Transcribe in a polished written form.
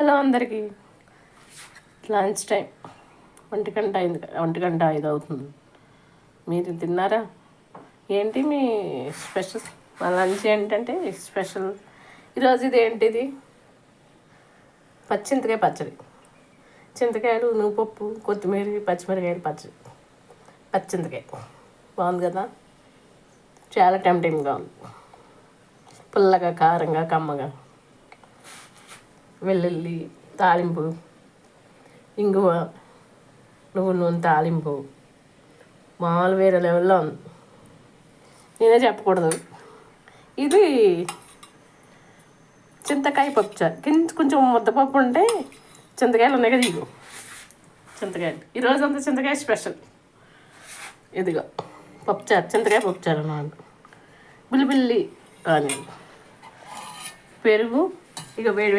Hello అందరికీ. Lunch time 1 గంట అయింది, 1:05 అవుతుంది. మీరు తిన్నారా? ఏంటి మీ స్పెషల్? మా లంచ్ ఏంటంటే స్పెషల్ ఈరోజు ఇది ఏంటిది, చింతకాయ పచ్చడి. చింతకాయలు, నువ్వుపప్పు, కొత్తిమీర, పచ్చిమిరకాయలు పచ్చడి. పచ్చింతకాయ బాగుంది కదా, చాలా టెంప్టింగ్గా ఉంది. పుల్లగా, కారంగా, కమ్మగా, వెల్లుల్లి తాలింపు, ఇంగువ, నువ్వు నూనె తాలింపు, మామూలు వేరే లెవెల్లో ఉంది. నేనే చెప్పకూడదు. ఇది చింతకాయ పప్పుచారు. కొంచెం ముద్దపప్పు ఉంటే చింతకాయలు ఉన్నాయి కదా, ఇగో చింతకాయలు. ఈరోజు అంతా చింతకాయ స్పెషల్. ఇదిగో పప్పుచారు, చింతకాయ పప్పుచారు అన్నమాట. బిల్లి ఆనియన్, పెరుగు, ఇక వేడి